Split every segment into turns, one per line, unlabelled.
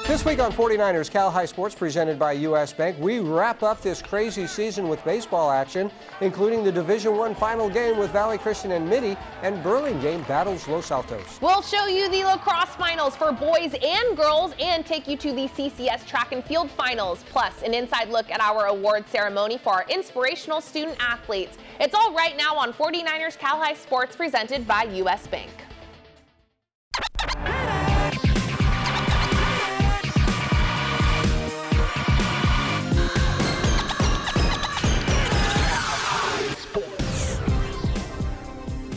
This week on 49ers Cal High Sports, presented by U.S. Bank, we wrap up this crazy season with baseball action, including the Division I final game with Valley Christian and Mitty, and Burlingame battles Los Altos.
We'll show you the lacrosse finals for boys and girls and take you to the CCS track and field finals, plus an inside look at our award ceremony for our inspirational student athletes. It's all right now on 49ers Cal High Sports, presented by U.S. Bank.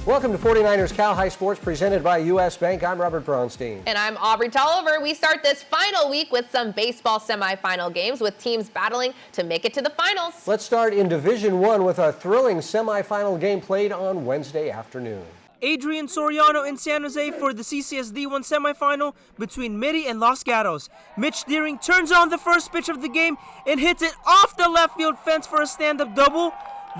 Welcome to 49ers Cal High Sports, presented by U.S. Bank. I'm Robert Braunstein.
And I'm Aubrey Tolliver. We start this final week with some baseball semifinal games with teams battling to make it to the finals.
Let's start in Division I with a thrilling semifinal game played on Wednesday afternoon.
Adrian Soriano in San Jose for the CCS D1 semifinal between Mitty and Los Gatos. Mitch Deering turns on the first pitch of the game and hits it off the left field fence for a stand-up double.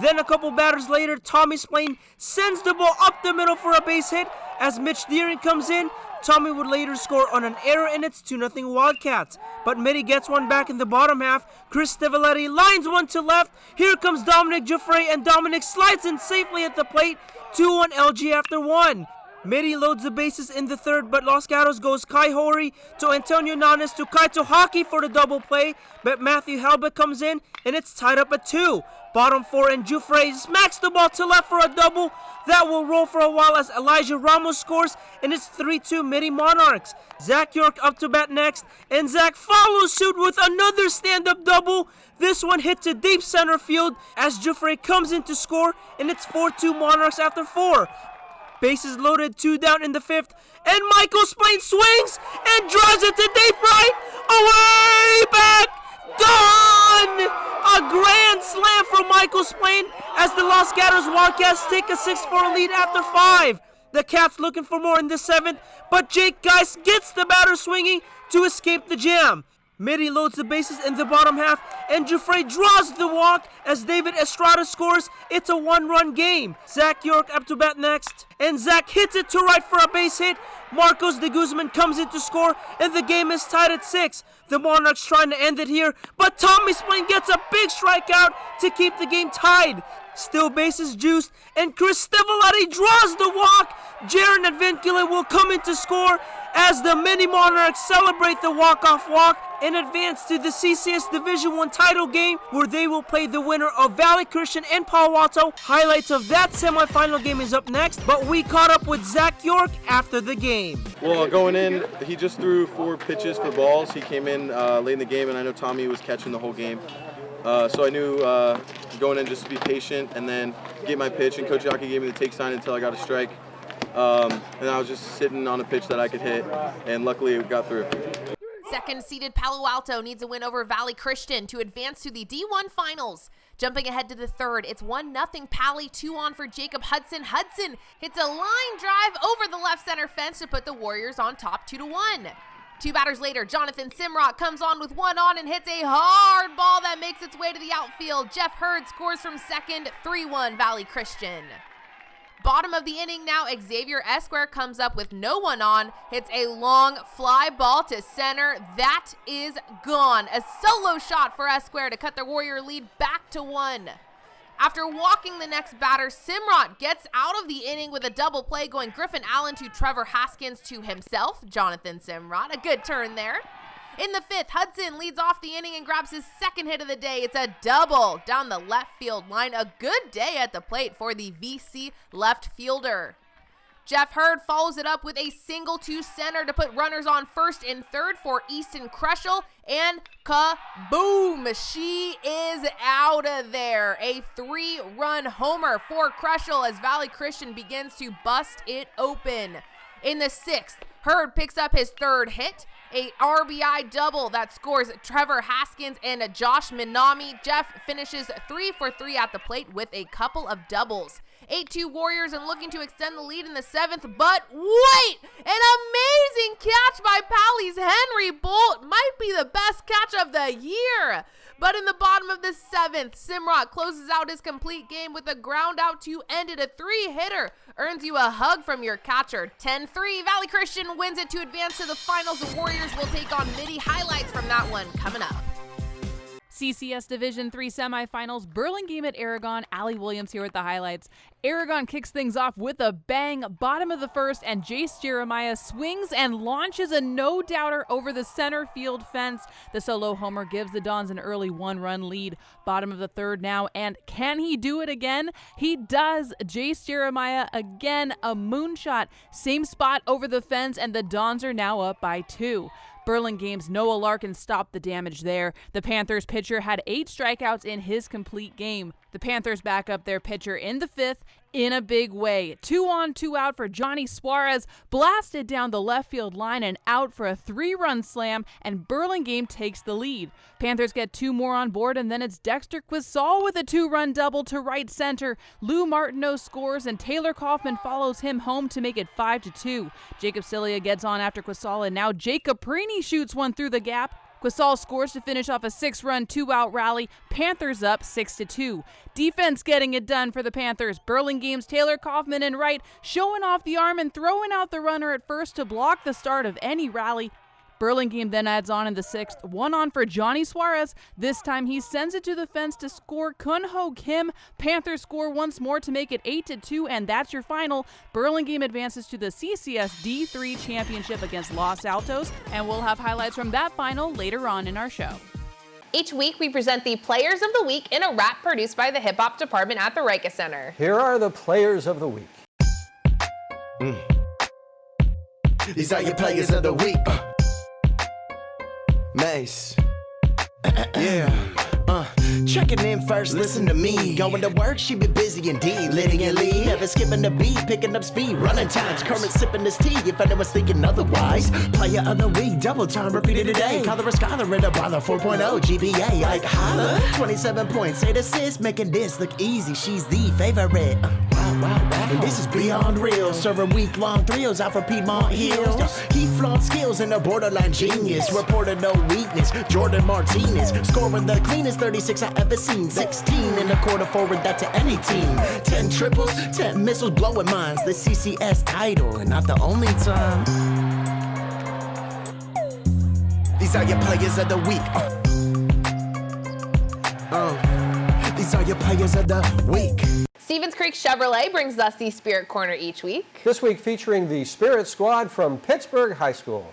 Then a couple batters later, Tommy Splain sends the ball up the middle for a base hit. As Mitch Deering comes in, Tommy would later score on an error, and it's 2-0 Wildcats. But Mitty gets one back in the bottom half. Chris Stivalletti lines one to left. Here comes Dominic Giuffre, and Dominic slides in safely at the plate. 2-1 LG after one. Mitty loads the bases in the third, but Los Gatos goes Kai Hori to Antonio Nanes to Kaito Hockey for the double play. But Matthew Halbert comes in, and it's tied up at 2. Bottom 4, and Giuffre smacks the ball to left for a double. That will roll for a while as Elijah Ramos scores, and it's 3-2 Mitty Monarchs. Zach York up to bat next, and Zach follows suit with another stand-up double. This one hit to deep center field as Giuffre comes in to score, and it's 4-2 Monarchs after 4. Bases loaded, 2 down in the 5th, and Michael Splain swings and drives it to deep right. Away back, gone! A grand slam from Michael Splain as the Los Gatos Wildcats take a 6-4 lead after 5. The Caps looking for more in the 7th, but Jake Geist gets the batter swinging to escape the jam. Mitty loads the bases in the bottom half, and Giuffre draws the walk as David Estrada scores. It's a 1-run game. Zach York up to bat next, and Zach hits it to right for a base hit. Marcos de Guzman comes in to score, and the game is tied at 6. The Monarchs trying to end it here, but Tommy Splain gets a big strikeout to keep the game tied. Still bases juiced, and Chris Stivalletti draws the walk. Jaron Advincula will come in to score as the Mini Monarchs celebrate the walk-off walk and advance to the CCS Division I title game, where they will play the winner of Valley Christian and Palo Alto. Highlights of that semifinal game is up next, but we caught up with Zach York after the game.
Well, going in, he just threw 4 pitches for balls. He came in late in the game, and I know Tommy was catching the whole game. So I knew going in just to be patient and then get my pitch, and Coach Yaki gave me the take sign until I got a strike. And I was just sitting on a pitch that I could hit, and luckily it got through.
Second-seeded Palo Alto needs a win over Valley Christian to advance to the D1 finals. Jumping ahead to the third, it's 1-0 Pally, 2 on for Jacob Hudson. Hudson hits a line drive over the left center fence to put the Warriors on top 2-1. 2 batters later, Jonathan Simrock comes on with 1 on and hits a hard ball that makes its way to the outfield. Jeff Hurd scores from second, 3-1 Valley Christian. Bottom of the inning now, Xavier Esquire comes up with no one on, hits a long fly ball to center. That is gone. A solo shot for Esquire to cut the Warrior lead back to 1. After walking the next batter, Simrot gets out of the inning with a double play, going Griffin Allen to Trevor Haskins to himself, Jonathan Simrot. A good turn there. In the 5th, Hudson leads off the inning and grabs his second hit of the day. It's a double down the left field line. A good day at the plate for the VC left fielder. Jeff Hurd follows it up with a single to center to put runners on first and third for Easton Kreschel, and kaboom! She is out of there. A 3-run homer for Kreschel as Valley Christian begins to bust it open. In the 6th, Hurd picks up his third hit, a RBI double that scores Trevor Haskins and Josh Minami. Jeff finishes 3 for 3 at the plate with a couple of doubles. 8-2 Warriors and looking to extend the lead in the 7th, but wait! An amazing catch catch by Pally's Henry Bolt might be the best catch of the year. But in the bottom of the 7th, Simrock closes out his complete game with a ground out to end it. A 3-hitter earns you a hug from your catcher. 10-3, Valley Christian wins it to advance to the finals. The Warriors will take on Mitty. Highlights from that one coming up.
CCS Division III semifinals, Burlingame at Aragon. Allie Williams here with the highlights. Aragon kicks things off with a bang, bottom of the 1st, and Jace Jeremiah swings and launches a no-doubter over the center field fence. The solo homer gives the Dons an early 1-run lead. Bottom of the 3rd now, and can he do it again? He does. Jace Jeremiah again, a moonshot. Same spot over the fence, and the Dons are now up by 2. Burlingame's Noah Larkin stopped the damage there. The Panthers pitcher had 8 strikeouts in his complete game. The Panthers back up their pitcher in the 5th in a big way. 2 on, 2 out for Johnny Suarez, blasted down the left field line and out for a 3-run slam, and Burlingame takes the lead. Panthers get 2 more on board, and then it's Dexter Quisall with a 2-run double to right center. Lou Martineau scores, and Taylor Kaufman follows him home to make it 5-2. Jacob Cilia gets on after Quisall, and now Jake Caprini shoots one through the gap. Quisall scores to finish off a 6-run, 2-out rally. Panthers up 6-2. Defense getting it done for the Panthers. Burlingame's Taylor Kaufman in right, showing off the arm and throwing out the runner at first to block the start of any rally. Burlingame then adds on in the 6th. 1 on for Johnny Suarez. This time he sends it to the fence to score Kunho Kim. Panthers score once more to make it 8-2, and that's your final. Burlingame advances to the CCS D3 championship against Los Altos, and we'll have highlights from that final later on in our show.
Each week, we present the Players of the Week in a rap produced by the Hip Hop Department at the Rika Center.
Here are the Players of the Week.
These are your Players of the Week. Mace. Yeah. Checking in first, listen to me. Going to work, she be busy indeed. Liddy and Lee, never skipping the beat, picking up speed, running times. Current sipping this tea, if anyone's thinking otherwise. Player of the week, double time, repeated today. Call her a scholar in a baller, 4.0 GPA. Like holla, 27 points, 8 assists, making this look easy. She's the favorite. Wow. And this is beyond real. Serving week-long thrills out for Piedmont Hills. He flaunts skills in a borderline genius. Reported no weakness. Jordan Martinez scoring the cleanest 36 I ever seen. 16 in the quarter forward, that to any team. 10 triples, 10 missiles blowing minds. The CCS title, and not the only time. These are your Players of the Week. These are your Players of the Week.
Stevens Creek Chevrolet brings us the Spirit Corner each week.
This week featuring the Spirit Squad from Pittsburgh High School.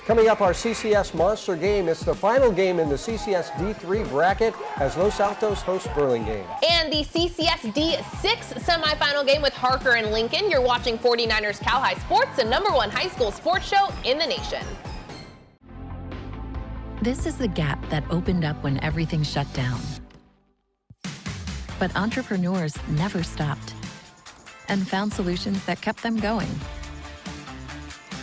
Coming up, our CCS Monster Game. It's the final game in the CCS D3 bracket as Los Altos hosts Burlingame.
And the CCS D6 semifinal game with Harker and Lincoln. You're watching 49ers Cal High Sports, the #1 high school sports show in the nation.
This is the gap that opened up when everything shut down. But entrepreneurs never stopped and found solutions that kept them going.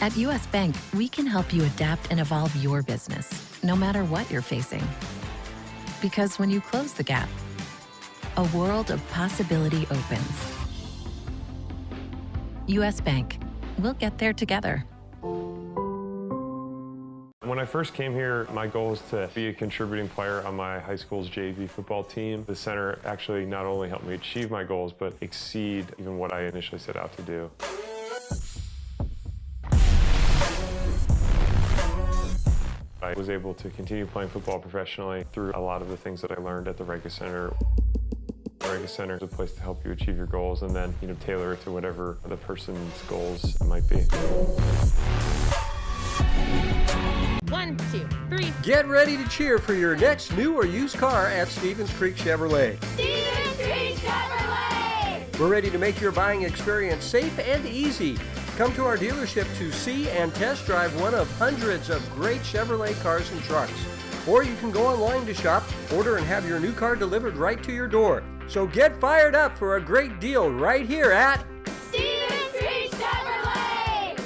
At US Bank, we can help you adapt and evolve your business, no matter what you're facing. Because when you close the gap, a world of possibility opens. US Bank, we'll get there together.
When I first came here, my goal was to be a contributing player on my high school's JV football team. The center actually not only helped me achieve my goals, but exceed even what I initially set out to do. I was able to continue playing football professionally through a lot of the things that I learned at the Rika Center. The Rika Center is a place to help you achieve your goals and then, tailor it to whatever the person's goals might be.
1, 2, 3.
Get ready to cheer for your next new or used car at Stevens Creek Chevrolet.
Stevens Creek Chevrolet!
We're ready to make your buying experience safe and easy. Come to our dealership to see and test drive one of hundreds of great Chevrolet cars and trucks. Or you can go online to shop, order, and have your new car delivered right to your door. So get fired up for a great deal right here at
Stevenson Chevrolet.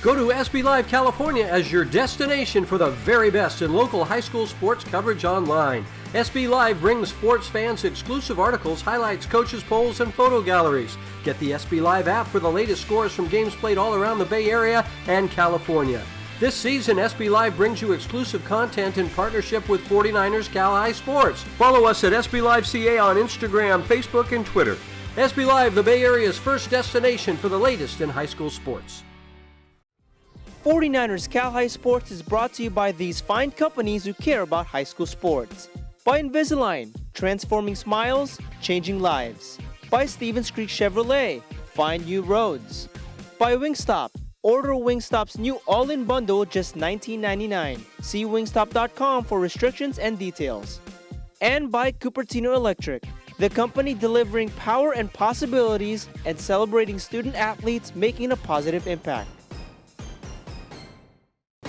Go to SB Live California as your destination for the very best in local high school sports coverage online. SB Live brings sports fans exclusive articles, highlights, coaches, polls, and photo galleries. Get the SB Live app for the latest scores from games played all around the Bay Area and California. This season, SB Live brings you exclusive content in partnership with 49ers Cal High Sports. Follow us at SB Live CA on Instagram, Facebook, and Twitter. SB Live, the Bay Area's first destination for the latest in high school sports.
49ers Cal High Sports is brought to you by these fine companies who care about high school sports. By Invisalign, transforming smiles, changing lives. By Stevens Creek Chevrolet, find new roads. By Wingstop, order Wingstop's new all-in bundle, just $19.99. See wingstop.com for restrictions and details. And by Cupertino Electric, the company delivering power and possibilities and celebrating student athletes making a positive impact.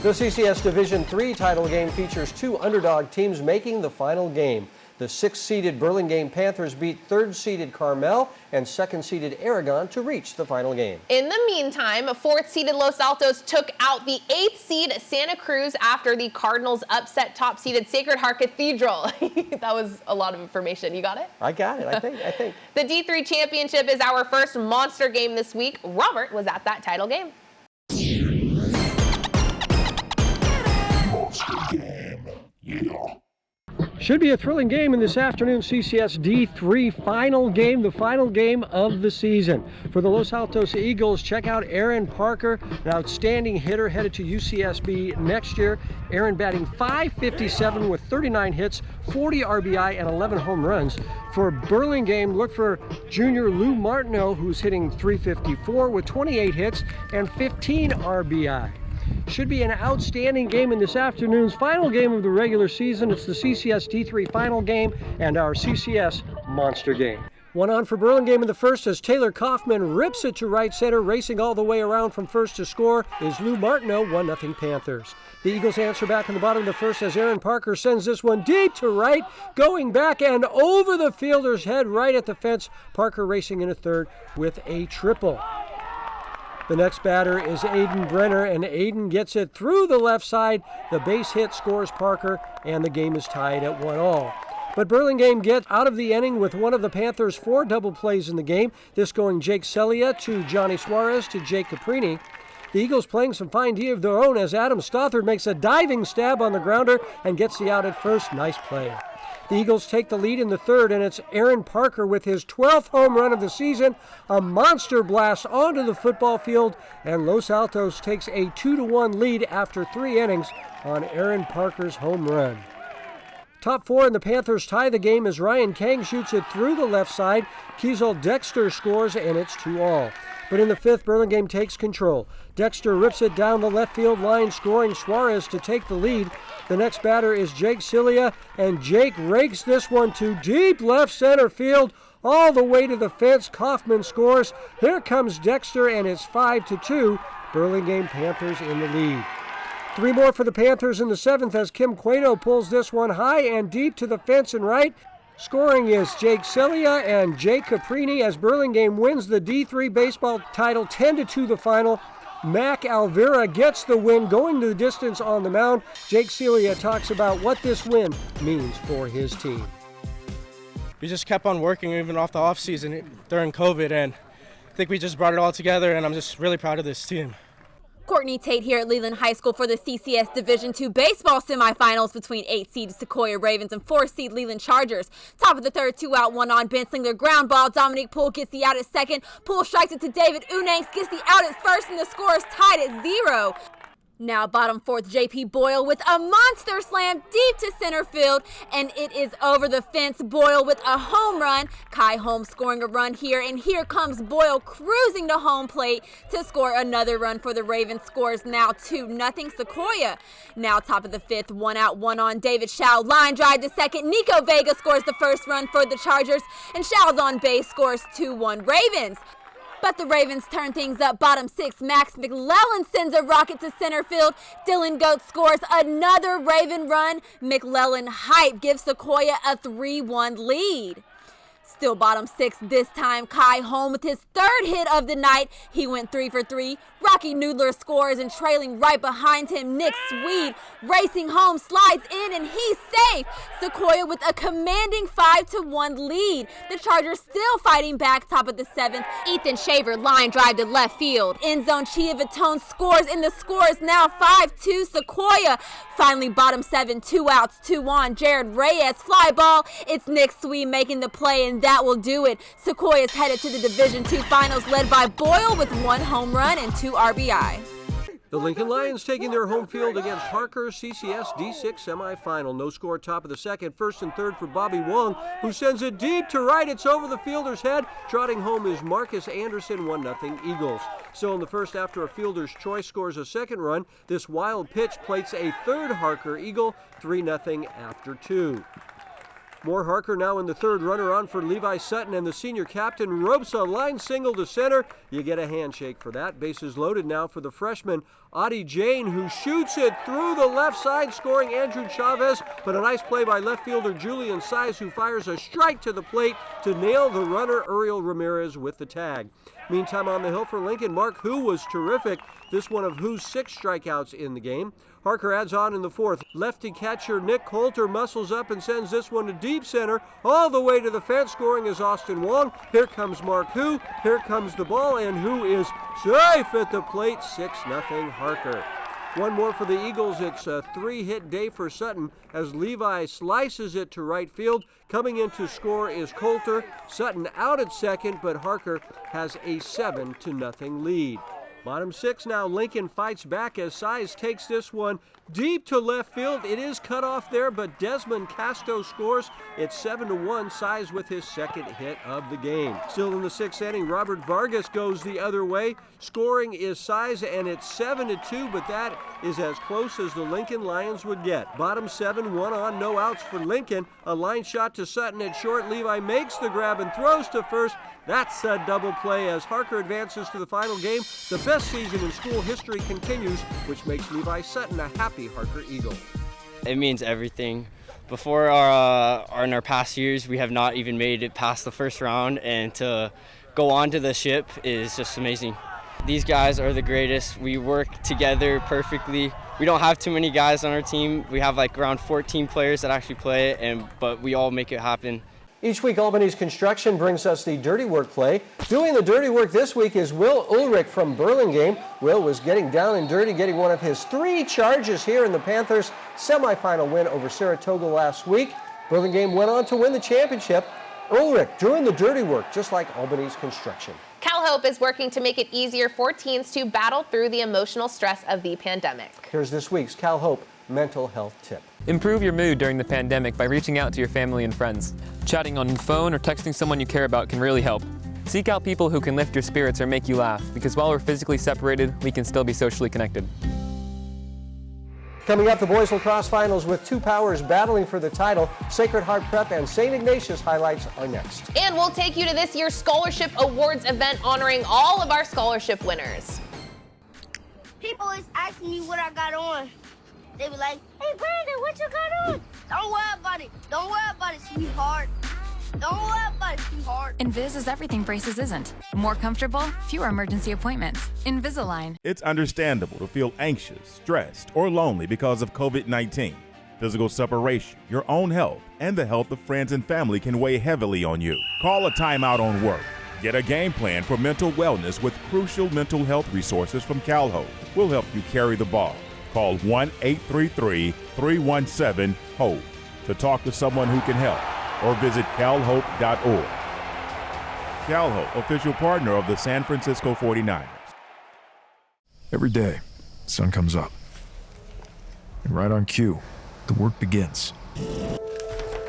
The CCS Division III title game features two underdog teams making the final game. The 6th-seeded Burlingame Panthers beat 3rd-seeded Carmel and 2nd-seeded Aragon to reach the final game.
In the meantime, 4th-seeded Los Altos took out the 8th-seed Santa Cruz after the Cardinals upset top-seeded Sacred Heart Cathedral. That was a lot of information. You got it?
I got it, I think.
The D3 Championship is our first monster game this week. Robert was at that title game.
Should be a thrilling game in this afternoon's CCS D3 final game, the final game of the season. For the Los Altos Eagles, check out Aaron Parker, an outstanding hitter headed to UCSB next year. Aaron batting .557 with 39 hits, 40 RBI, and 11 home runs. For Burlingame, look for junior Lou Martineau, who's hitting .354 with 28 hits and 15 RBI. Should be an outstanding game in this afternoon's final game of the regular season. It's the CCS D3 final game and our CCS monster game. One on for Burlingame in the first as Taylor Kaufman rips it to right center. Racing all the way around from first to score is Lou Martineau, 1-0 Panthers. The Eagles answer back in the bottom of the first as Aaron Parker sends this one deep to right, going back and over the fielder's head right at the fence. Parker racing in a third with a triple. The next batter is Aiden Brenner, and Aiden gets it through the left side. The base hit scores Parker, and the game is tied at 1-1. But Burlingame gets out of the inning with one of the Panthers' 4 double plays in the game. This going Jake Celia to Johnny Suarez to Jake Caprini. The Eagles playing some fine D of their own as Adam Stothard makes a diving stab on the grounder and gets the out at first. Nice play. The Eagles take the lead in the third, and it's Aaron Parker with his 12th home run of the season, a monster blast onto the football field, and Los Altos takes a 2-1 lead after 3 innings on Aaron Parker's home run. Top 4 and the Panthers tie the game as Ryan Kang shoots it through the left side. Kiesel Dexter scores, and it's 2-2. But in the 5th, Burlingame takes control. Dexter rips it down the left field line, scoring Suarez to take the lead. The next batter is Jake Cilia, and Jake rakes this one to deep left center field, all the way to the fence. Kaufman scores. Here comes Dexter, and it's 5-2. Burlingame Panthers in the lead. 3 more for the Panthers in the 7th as Kim Cueto pulls this one high and deep to the fence and right. Scoring is Jake Celia and Jake Caprini as Burlingame wins the D3 baseball title 10-2 the final. Mac Alvera gets the win, going to the distance on the mound. Jake Celia talks about what this win means for his team.
We just kept on working even off the off season during COVID, and I think we just brought it all together, and I'm just really proud of this team.
Courtney Tate here at Leland High School for the CCS Division II baseball semifinals between 8th-seed Sequoia Ravens and 4th-seed Leland Chargers. Top of the third, 2-out, 1-on. Benslinger ground ball. Dominique Poole gets the out at second. Poole strikes it to David Unanks, gets the out at first, and the score is tied at 0. Now bottom 4th, J.P. Boyle with a monster slam deep to center field, and it is over the fence. Boyle with a home run. Kai Holmes scoring a run here, and here comes Boyle cruising to home plate to score another run for the Ravens. Scores now 2-0 Sequoia. Now top of the 5th, 1-out, 1-on. David Schau line drive to second. Nico Vega scores the first run for the Chargers, and Schau's on base scores 2-1 Ravens. But the Ravens turn things up. Bottom 6, Max McClellan sends a rocket to center field. Dylan Goat scores another Raven run. McClellan hype gives Sequoia a 3-1 lead. Still bottom 6 this time. Kai home with his 3rd hit of the night. He went 3 for 3. Rocky Noodler scores, and trailing right behind him, Nick Swede racing home, slides in, and he's safe. Sequoia with a commanding 5-1 lead. The Chargers still fighting back. Top of the 7th, Ethan Shaver line drive to left field. End zone, Chia Vitone scores, and the score is now 5-2 Sequoia. Finally bottom 7, 2 outs, 2 on. Jared Reyes fly ball. It's Nick Swede making the play, and that will do it. Sequoia's headed to the Division II finals, led by Boyle with 1 home run and 2 RBI.
The Lincoln Lions taking their home field against Harker, CCS D6 semifinal. No score, top of the 2nd. 1st and 3rd for Bobby Wong, who sends it deep to right. It's over the fielder's head. Trotting home is Marcus Anderson, 1-0 Eagles. Still in the 1st, after a fielder's choice scores a 2nd run, this wild pitch plates a 3rd Harker Eagle, 3-0 after 2. More Harker now in the 3rd, runner on for Levi Sutton, and the senior captain ropes a line single to center. You get a handshake for that. Bases loaded now for the freshman Adi Jane, who shoots it through the left side, scoring Andrew Chavez, but a nice play by left fielder Julian Size, who fires a strike to the plate to nail the runner Uriel Ramirez with the tag. Meantime, on the hill for Lincoln, Mark Hu was terrific. This one of Hu's 6 strikeouts in the game. Harker adds on in the 4th. Lefty catcher Nick Coulter muscles up and sends this one to deep center, all the way to the fence. Scoring is Austin Wong. Here comes Mark Hu. Here comes the ball, and Hu is safe at the plate. 6-0 Harker. One more for the Eagles. It's a 3-hit day for Sutton as Levi slices it to right field. Coming in to score is Coulter. Sutton out at 2nd, but Harker has a 7-0 lead. Bottom 6 now, Lincoln fights back as Size takes this one deep to left field. It is cut off there, but Desmond Casto scores. It's 7-1, Size with his 2nd hit of the game. Still in the 6th inning, Robert Vargas goes the other way. Scoring is Size, and it's 7-2, but that is as close as the Lincoln Lions would get. Bottom 7, 1 on, no outs for Lincoln. A line shot to Sutton at short. Levi makes the grab and throws to first. That's a double play as Harker advances to the final game. The best season in school history continues, which makes Levi Sutton a happy Harker Eagle.
It means everything. Before in our past years, we have not even made it past the 1st round, and to go on to the ship is just amazing. These guys are the greatest. We work together perfectly. We don't have too many guys on our team. We have like around 14 players that actually play, but we all make it happen.
Each week, Albany's Construction brings us the dirty work play. Doing the dirty work this week is Will Ulrich from Burlingame. Will was getting down and dirty, getting one of his 3 charges here in the Panthers' semifinal win over Saratoga last week. Burlingame went on to win the championship. Ulrich doing the dirty work, just like Albany's Construction.
Cal Hope is working to make it easier for teens to battle through the emotional stress of the pandemic.
Here's this week's Cal Hope mental health tip.
Improve your mood during the pandemic by reaching out to your family and friends. Chatting on the phone or texting someone you care about can really help. Seek out people who can lift your spirits or make you laugh, because while we're physically separated, we can still be socially connected.
Coming up, the boys lacrosse finals with 2 powers battling for the title. Sacred Heart Prep and St. Ignatius highlights are next.
And we'll take you to this year's Scholarship Awards event honoring all of our scholarship winners.
People always ask me what I got on. They be like, hey, Brandon, what you got on? Don't worry about it. Don't worry about it, sweetheart. Don't worry about it, sweetheart.
Invis is everything braces isn't. More comfortable, fewer emergency appointments. Invisalign.
It's understandable to feel anxious, stressed, or lonely because of COVID-19. Physical separation, your own health, and the health of friends and family can weigh heavily on you. Call a timeout on work. Get a game plan for mental wellness with crucial mental health resources from Cal Hope. We'll help you carry the ball. Call 1-833-317-HOPE to talk to someone who can help, or visit calhope.org. Cal Hope, official partner of the San Francisco 49ers.
Every day, the sun comes up. And right on cue, the work begins.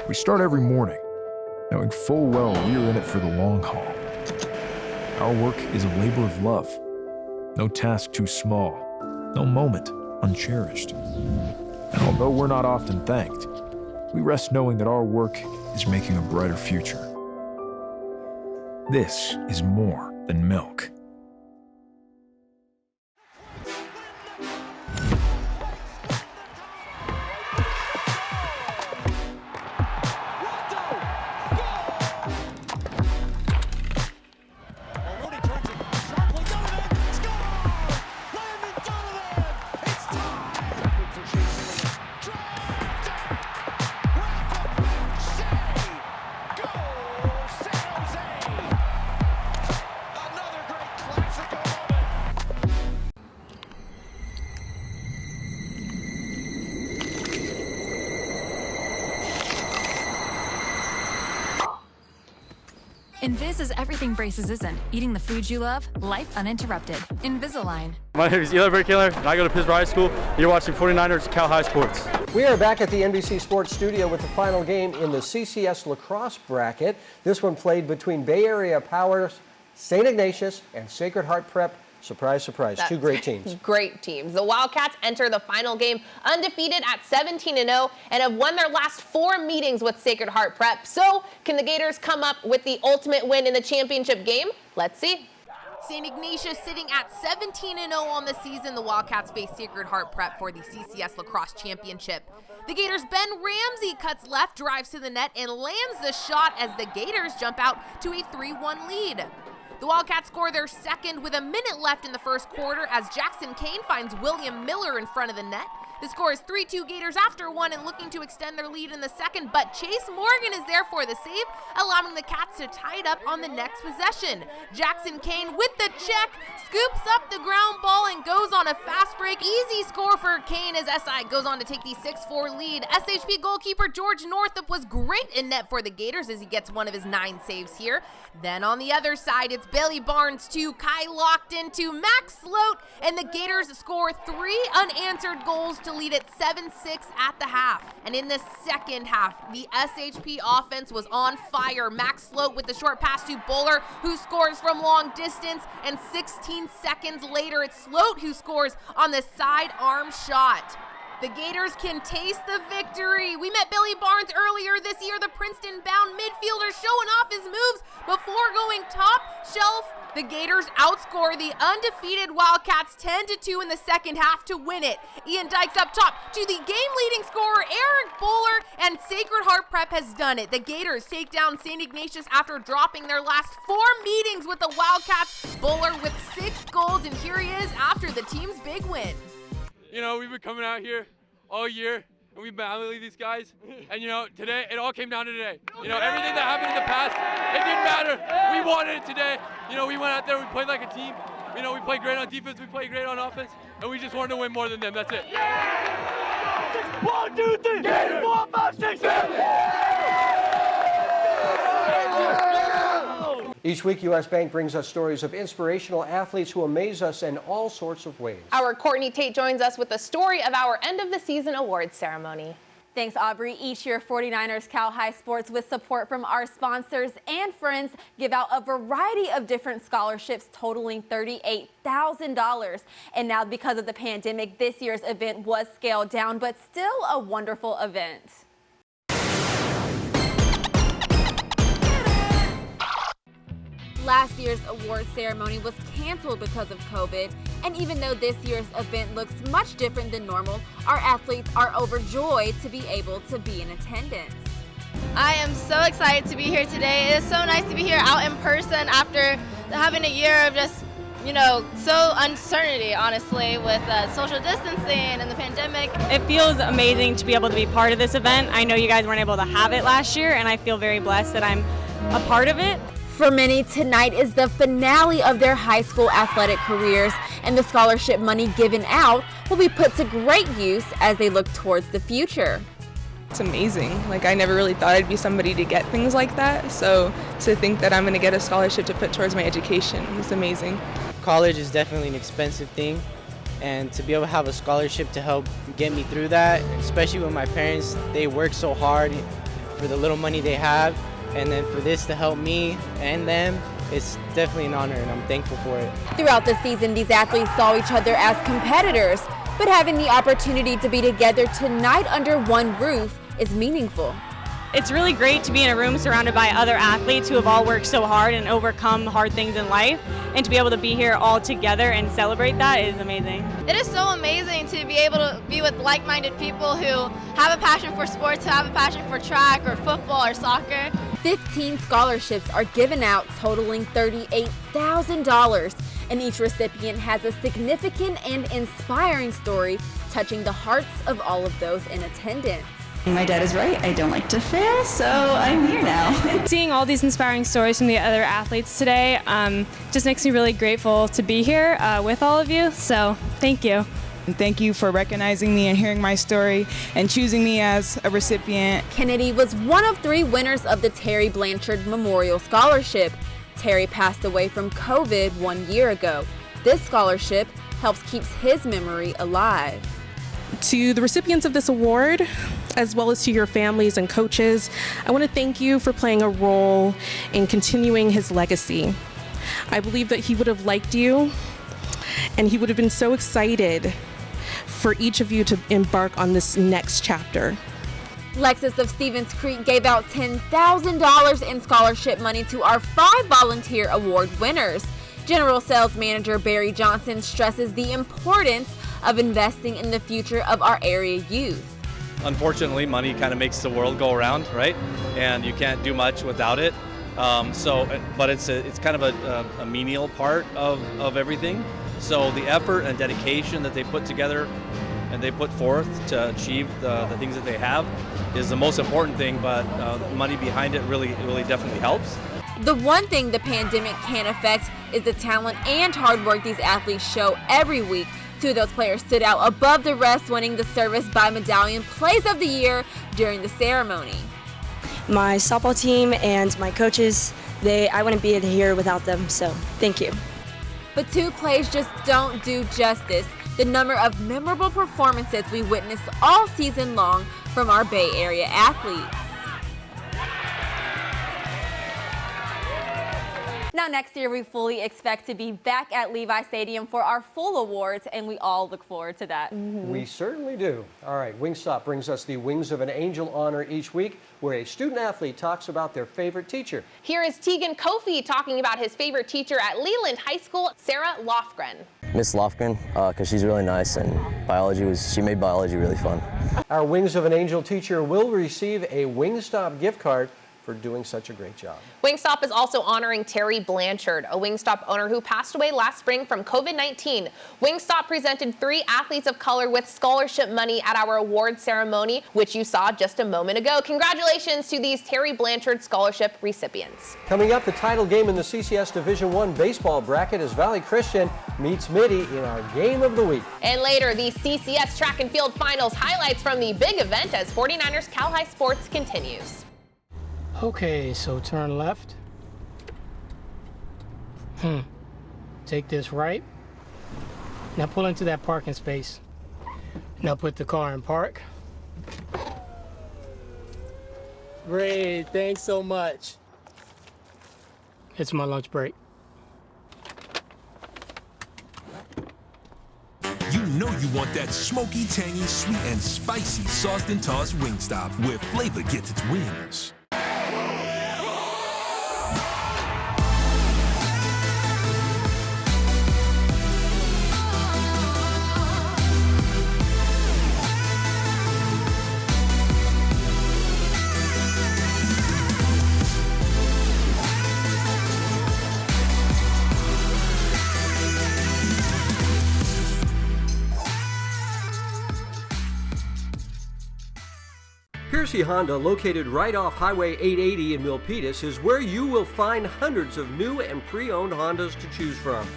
We start every morning, knowing full well we're in it for the long haul. Our work is a labor of love. No task too small, no moment uncherished. And although we're not often thanked, we rest knowing that our work is making a brighter future. This is more than milk.
Invis is everything braces isn't. Eating the food you love, life uninterrupted. Invisalign.
My name is Eli Burkiller, and I go to Pittsburgh High School. You're watching 49ers Cal High Sports.
We are back at the NBC Sports studio with the final game in the CCS lacrosse bracket. This one played between Bay Area powers St. Ignatius and Sacred Heart Prep. Surprise, surprise. Two great teams.
Great teams. The Wildcats enter the final game undefeated at 17-0 and have won their last 4 meetings with Sacred Heart Prep. So, can the Gators come up with the ultimate win in the championship game? Let's see. St. Ignatius sitting at 17-0 on the season. The Wildcats face Sacred Heart Prep for the CCS Lacrosse Championship. The Gators' Ben Ramsey cuts left, drives to the net, and lands the shot as the Gators jump out to a 3-1 lead. The Wildcats score their second with a minute left in the first quarter as Jackson Kane finds William Miller in front of the net. The score is 3-2 Gators after one and looking to extend their lead in the second, but Chase Morgan is there for the save, allowing the Cats to tie it up on the next possession. Jackson Kane with the check, scoops up the ground ball and goes on a fast break. Easy score for Kane as SI goes on to take the 6-4 lead. SHP goalkeeper George Northup was great in net for the Gators as he gets one of his 9 saves here. Then on the other side, it's Bailey Barnes to Kai Lockton to Max Sloat, and the Gators score 3 unanswered goals to lead at 7-6 at the half. And in the second half, the SHP offense was on fire. Max Sloat with the short pass to Bowler, who scores from long distance, and 16 seconds later, it's Sloat who scores on the sidearm shot. The Gators can taste the victory. We met Billy Barnes earlier this year, the Princeton-bound midfielder showing off his moves before going top shelf. The Gators outscore the undefeated Wildcats 10-2 in the second half to win it. Ian Dykes up top to the game-leading scorer, Eric Bowler, and Sacred Heart Prep has done it. The Gators take down St. Ignatius after dropping their last 4 meetings with the Wildcats. Bowler with 6 goals, and here he is after the team's big win.
You know, we've been coming out here all year, and we've been battling these guys. And, you know, today, it all came down to today. You know, everything that happened in the past, it didn't matter. We wanted it today. You know, we went out there, we played like a team. You know, we played great on defense, we played great on offense, and we just wanted to win more than them. That's it.
1, 2, 3, 4, 5, 6, 7.
Each week, U.S. Bank brings us stories of inspirational athletes who amaze us in all sorts of ways.
Our Courtney Tate joins us with the story of our end-of-the-season awards ceremony.
Thanks, Aubrey. Each year, 49ers Cal High Sports, with support from our sponsors and friends, give out a variety of different scholarships totaling $38,000. And now, because of the pandemic, this year's event was scaled down, but still a wonderful event. Last year's award ceremony was canceled because of COVID, and even though this year's event looks much different than normal, our athletes are overjoyed to be able to be in attendance.
I am so excited to be here today. It is so nice to be here out in person after having a year of just, you know, so uncertainty, honestly, with social distancing and the pandemic.
It feels amazing to be able to be part of this event. I know you guys weren't able to have it last year, and I feel very blessed that I'm a part of it.
For many, tonight is the finale of their high school athletic careers, and the scholarship money given out will be put to great use as they look towards the future.
It's amazing. Like, I never really thought I'd be somebody to get things like that, so to think that I'm going to get a scholarship to put towards my education is amazing.
College is definitely an expensive thing, and to be able to have a scholarship to help get me through that, especially with my parents, they work so hard for the little money they have. And then for this to help me and them, it's definitely an honor, and I'm thankful for it.
Throughout the season, these athletes saw each other as competitors, but having the opportunity to be together tonight under one roof is meaningful.
It's really great to be in a room surrounded by other athletes who have all worked so hard and overcome hard things in life, and to be able to be here all together and celebrate that is amazing.
It is so amazing to be able to be with like-minded people who have a passion for sports, who have a passion for track or football or soccer.
15 scholarships are given out totaling $38,000, and each recipient has a significant and inspiring story touching the hearts of all of those in attendance.
My dad is right, I don't like to fail, so I'm here now.
Seeing all these inspiring stories from the other athletes today just makes me really grateful to be here with all of you, so thank you.
And thank you for recognizing me and hearing my story and choosing me as a recipient.
Kennedy was one of 3 winners of the Terry Blanchard Memorial Scholarship. Terry passed away from COVID 1 year ago. This scholarship helps keep his memory alive.
To the recipients of this award, as well as to your families and coaches, I want to thank you for playing a role in continuing his legacy. I believe that he would have liked you, and he would have been so excited for each of you to embark on this next chapter.
Lexus of Stevens Creek gave out $10,000 in scholarship money to our 5 volunteer award winners. General Sales Manager Barry Johnson stresses the importance of investing in the future of our area youth.
Unfortunately, money kind of makes the world go around, right? And you can't do much without it. But it's kind of a menial part of everything. So the effort and dedication that they put together and they put forth to achieve the things that they have is the most important thing, but money behind it really definitely helps.
The one thing the pandemic can't affect is the talent and hard work these athletes show every week. 2 of those players stood out above the rest, winning the Service by Medallion Plays of the Year during the ceremony.
My softball team and my coaches, I wouldn't be here without them, so thank you.
But 2 plays just don't do justice. The number of memorable performances we witnessed all season long from our Bay Area athletes. Now next year we fully expect to be back at Levi Stadium for our full awards, and we all look forward to that.
We certainly do. All right, Wingstop brings us the Wings of an Angel honor each week, where a student athlete talks about their favorite teacher.
Here is Tegan Kofi talking about his favorite teacher at Leland High School, Sarah Lofgren.
Miss Lofgren, because she's really nice, and she made biology really fun.
Our Wings of an Angel teacher will receive a Wingstop gift card for doing such a great job.
Wingstop is also honoring Terry Blanchard, a Wingstop owner who passed away last spring from COVID-19. Wingstop presented 3 athletes of color with scholarship money at our award ceremony, which you saw just a moment ago. Congratulations to these Terry Blanchard scholarship recipients.
Coming up, the title game in the CCS Division I baseball bracket as Valley Christian meets Mitty in our Game of the Week.
And later, the CCS track and field finals highlights from the big event as 49ers Cal High Sports continues.
Okay, so turn left. Take this right. Now pull into that parking space. Now put the car in park. Great, thanks so much. It's my lunch break.
You know you want that smoky, tangy, sweet, and spicy sauced and tossed Wingstop, where flavor gets its wings.
Piercy Honda, located right off Highway 880 in Milpitas, is where you will find hundreds of new and pre-owned Hondas to choose from.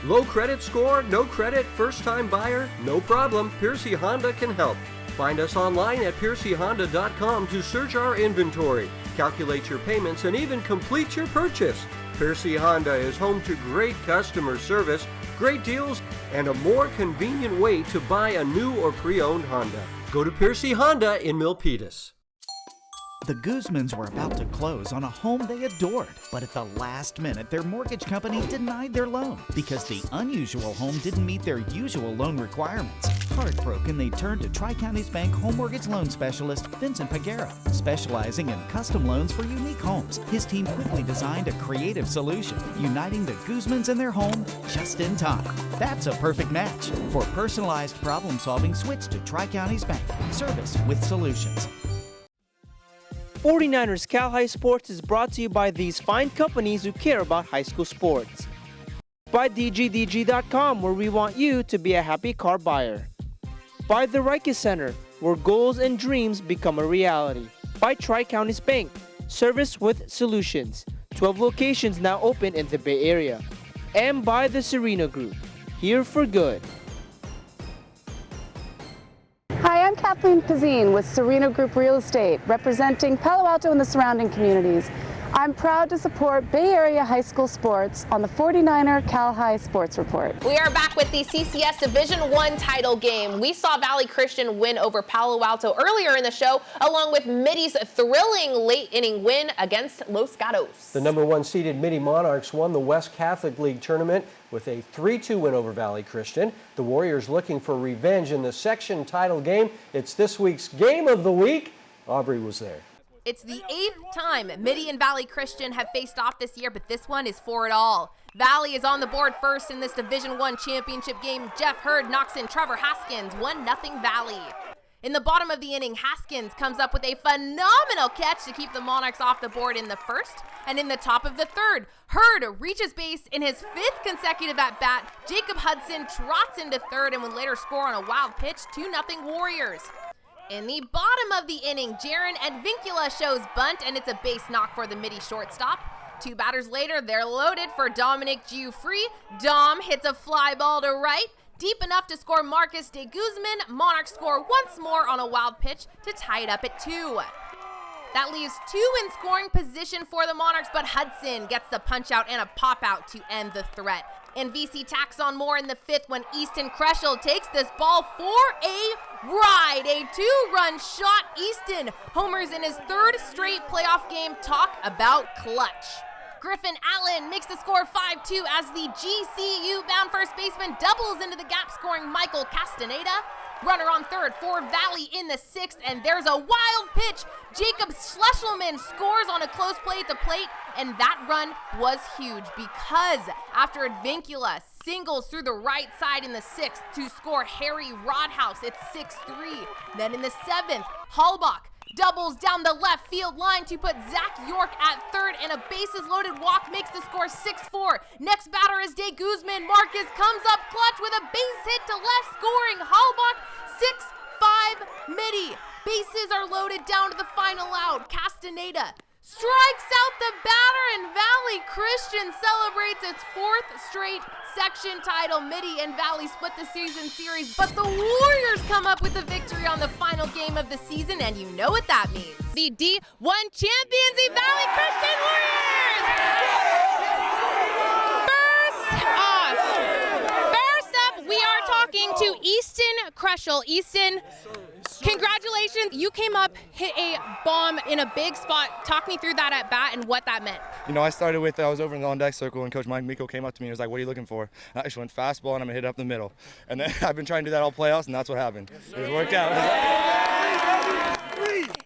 Low credit score, no credit, first-time buyer? No problem, Piercy Honda can help. Find us online at piercyhonda.com to search our inventory, calculate your payments, and even complete your purchase. Piercy Honda is home to great customer service, great deals, and a more convenient way to buy a new or pre-owned Honda. Go to Piercy Honda in Milpitas.
The Guzmans were about to close on a home they adored, but at the last minute, their mortgage company denied their loan because the unusual home didn't meet their usual loan requirements. Heartbroken, they turned to Tri-Counties Bank home mortgage loan specialist Vincent Pagara. Specializing in custom loans for unique homes, his team quickly designed a creative solution, uniting the Guzmans and their home just in time. That's a perfect match. For personalized problem solving, switch to Tri-Counties Bank. Service with solutions.
49ers Cal High Sports is brought to you by these fine companies who care about high school sports. By DGDG.com, where we want you to be a happy car buyer. By the Reiki Center, where goals and dreams become a reality. By Tri-Counties Bank, service with solutions. 12 locations now open in the Bay Area. And by the Serena Group, here for good.
Hi, I'm Kathleen Pazine with Serena Group Real Estate, representing Palo Alto and the surrounding communities. I'm proud to support Bay Area high school sports on the 49er Cal High Sports Report.
We are back with the CCS Division I title game. We saw Valley Christian win over Palo Alto earlier in the show, along with Mitty's thrilling late inning win against Los Gatos.
The number 1 seeded Mitty Monarchs won the West Catholic League tournament with a 3-2 win over Valley Christian. The Warriors looking for revenge in the section title game. It's this week's game of the week. Aubrey was there.
It's the 8th time Mitty and Valley Christian have faced off this year, but this one is for it all. Valley is on the board first in this Division I championship game. Jeff Hurd knocks in Trevor Haskins, 1-0 Valley. In the bottom of the inning, Haskins comes up with a phenomenal catch to keep the Monarchs off the board in the first. And in the top of the third, Hurd reaches base in his 5th consecutive at-bat. Jacob Hudson trots into third and would later score on a wild pitch, 2-0 Warriors. In the bottom of the inning, Jaron Advincula shows bunt, and it's a base knock for the Mitty shortstop. 2 batters later, they're loaded for Dominic Giuffre. Dom hits a fly ball to right, deep enough to score Marcus de Guzman. Monarchs score once more on a wild pitch to tie it up at 2. That leaves 2 in scoring position for the Monarchs, but Hudson gets the punch out and a pop out to end the threat. And VC tacks on more in the 5th when Easton Kreschel takes this ball for a ride. A 2-run shot. Easton homers in his 3rd straight playoff game. Talk about clutch. Griffin Allen makes the score 5-2 as the GCU-bound first baseman doubles into the gap, scoring Michael Castaneda. Runner on third for Valley in the 6th, and there's a wild pitch. Jacob Schlechelman scores on a close play at the plate, and that run was huge because after Advincula singles through the right side in the 6th to score Harry Rodhouse, it's 6-3. Then in the 7th, Hallbach doubles down the left field line to put Zach York at third, and a bases-loaded walk makes the score 6-4. Next batter is De Guzman. Marcus comes up clutch with a base hit to left, scoring Hallbach 6-5 Mitty. Bases are loaded down to the final out. Castaneda strikes out the batter, and Valley Christian celebrates its 4th straight section title. Mitty and Valley split the season series, but the Warriors come up with the victory on the final game of the season, and you know what that means. The D1 champions, the Valley Christian Warriors! First up, we are talking to Easton Kreschel. Easton, congratulations. You came up, hit a bomb in a big spot. Talk me through that at bat and what that meant.
You know, I started with, I was over in the on-deck circle, and Coach Mike Miko came up to me and was like, what are you looking for? And I just went fastball, and I'm going to hit it up the middle. And then I've been trying to do that all playoffs, and that's what happened. It worked out.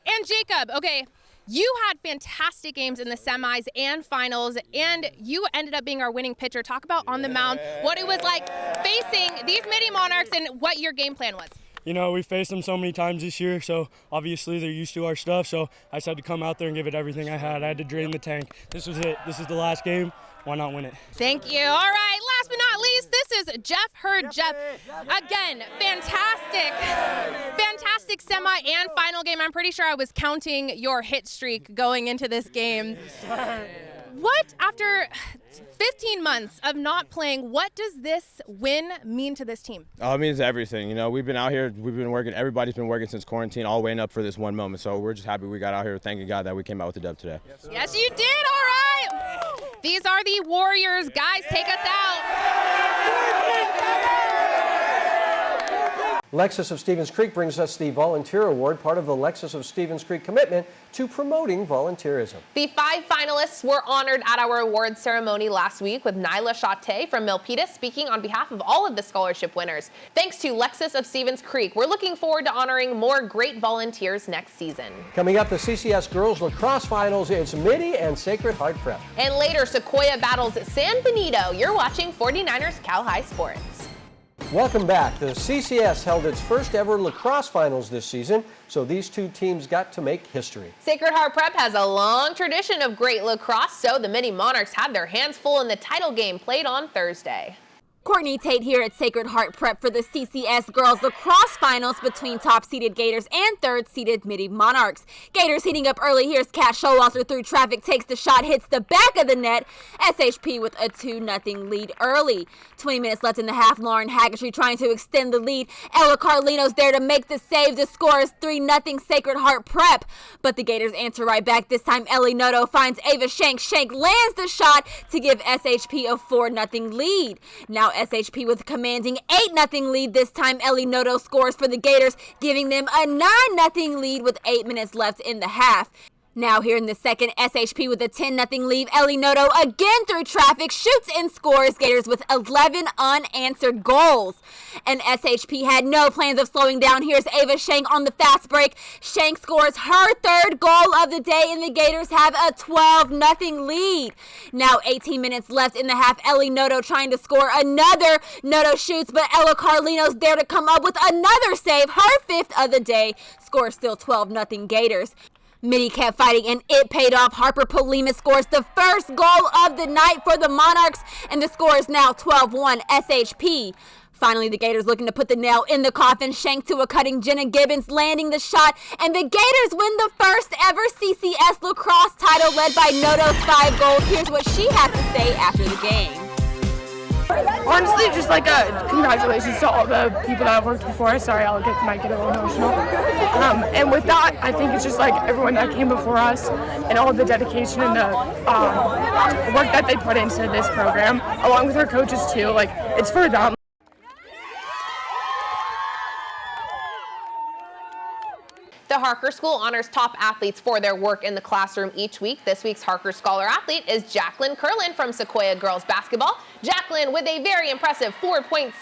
And Jacob, okay, you had fantastic games in the semis and finals, and you ended up being our winning pitcher. Talk about on the mound, what it was like facing these Mitty Monarchs and what your game plan was.
You know, we faced them so many times this year, so obviously they're used to our stuff, so I just had to come out there and give it everything I had. I had to drain the tank. This was it. This is the last game. Why not win it?
Thank you. All right, last but not least, this is Jeff Hurd. Jeff, again, fantastic semi and final game. I'm pretty sure I was counting your hit streak going into this game. What, after 15 months of not playing, what does this win mean to this team?
Oh, it means everything. You know, we've been out here, we've been working, everybody's been working since quarantine, all weighing up for this one moment. So we're just happy we got out here, thanking God that we came out with the dub today.
Yes, you did. All right. These are the Warriors. Guys, take us out.
Lexus of Stevens Creek brings us the Volunteer Award, part of the Lexus of Stevens Creek commitment to promoting volunteerism.
The 5 finalists were honored at our awards ceremony last week, with Nyla Chate from Milpitas speaking on behalf of all of the scholarship winners. Thanks to Lexus of Stevens Creek, we're looking forward to honoring more great volunteers next season.
Coming up, the CCS Girls Lacrosse Finals, it's Mitty and Sacred Heart Prep.
And later, Sequoia battles San Benito. You're watching 49ers Cal High Sports.
Welcome back. The CCS held its first ever lacrosse finals this season, so these two teams got to make history.
Sacred Heart Prep has a long tradition of great lacrosse, so the Mitty Monarchs had their hands full in the title game played on Thursday.
Courtney Tate here at Sacred Heart Prep for the CCS Girls Lacrosse Finals between top-seeded Gators and third-seeded Mitty Monarchs. Gators heating up early. Here's Kat Showalter through traffic, takes the shot, hits the back of the net. SHP with a 2-0 lead early. 20 minutes left in the half. Lauren Haggerty trying to extend the lead. Ella Carlino's there to make the save. The score is 3-0 Sacred Heart Prep. But the Gators answer right back. This time Ellie Noto finds Ava Shank. Shank lands the shot to give SHP a 4-0 lead. Now SHP with a commanding 8-0 lead. This time Ellie Noto scores for the Gators, giving them a 9-0 lead with 8 minutes left in the half. Now here in the second, SHP with a 10-0 lead. Ellie Noto again through traffic, shoots and scores. Gators with 11 unanswered goals. And SHP had no plans of slowing down. Here's Ava Shank on the fast break. Shank scores her third goal of the day, and the Gators have a 12-0 lead. Now 18 minutes left in the half. Ellie Noto trying to score another. Noto shoots, but Ella Carlino's there to come up with another save. Her 5th of the day. Score still 12-0 Gators. Mitty kept fighting, and it paid off. Harper Polima scores the first goal of the night for the Monarchs, and the score is now 12-1 SHP. Finally, the Gators looking to put the nail in the coffin. Shank to a cutting Jenna Gibbons, landing the shot, and the Gators win the first ever CCS lacrosse title, led by Noto's 5 goals. Here's what she had to say after the game.
Honestly, just like a congratulations to all the people that I've worked before. Sorry, might get a little emotional. And with that, I think it's just like everyone that came before us and all the dedication and the work that they put into this program, along with our coaches too. Like, it's for them.
The Harker School honors top athletes for their work in the classroom each week. This week's Harker Scholar athlete is Jacqueline Curlin from Sequoia Girls Basketball. Jacqueline with a very impressive 4.7